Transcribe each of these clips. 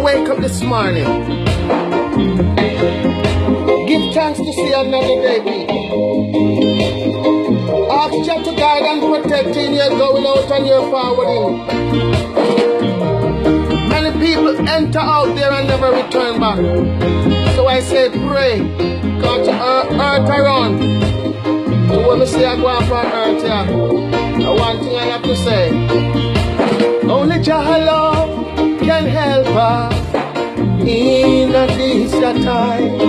wake up this morning, give thanks to see another day, people. Ask Jah to guide and protect in your going out and your forwarding. Many people enter out there and never return back. So I say pray, because earth around. So when we see I go up on earth here, one thing I have to say, only Jah alone can help us in this time.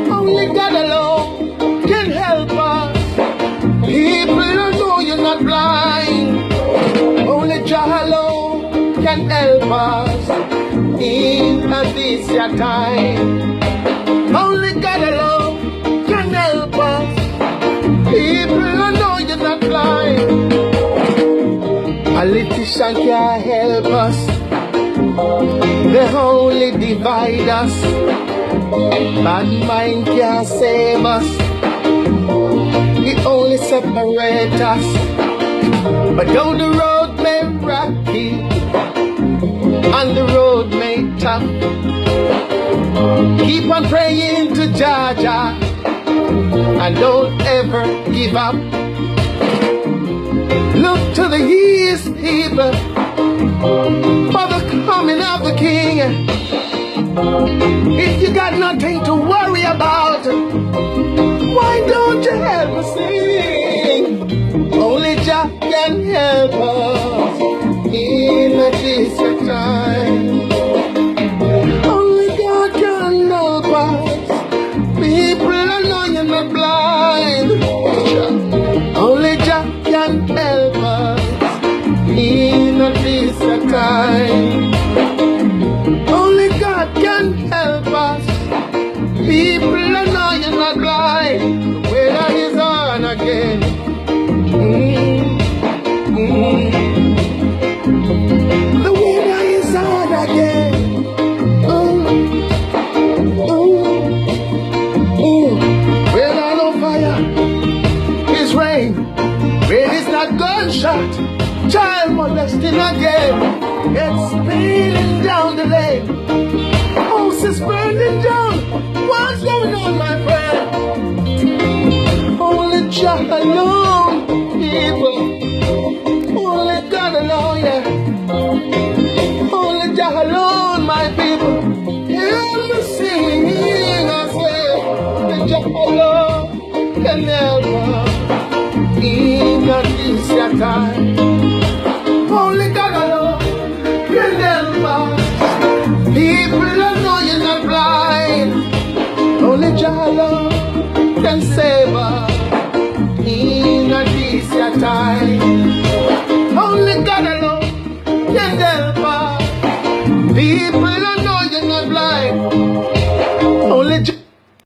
Only God alone can help us. People don't know you're not blind. Only Jah alone can help us in this time. Only God alone can help us. People don't know you're not blind. Politicians can't help us. They only divide us. Bad mind can't save us. It only separates us. But though the road may rocky and the road may tough, keep on praying to Jah Jah and don't ever give up. Look to the east, people, for the coming of the King. If you got nothing to worry about, why don't you help us sing? Only Jah can help us in this time. Only God can help us. People, I know you're not blind. Only Jah can help us in this time. Only God can help us. People, I know you're not blind. The weather is on again. The weather is on again. Weather on fire. It's rain. Rain is not gunshot. Child molesting again. It's spilling down the lane. House is burning down. What's going on, my friend? Only Jah alone, people. Only God alone, yeah. Only Jah alone, my people. Help me sing, I say. The Jah alone can help us in this time. Only God alone can help us. People don't know you're not blind. Only Jah alone can save us in this time. Only God alone can help us. People don't know you're not blind. Only Jah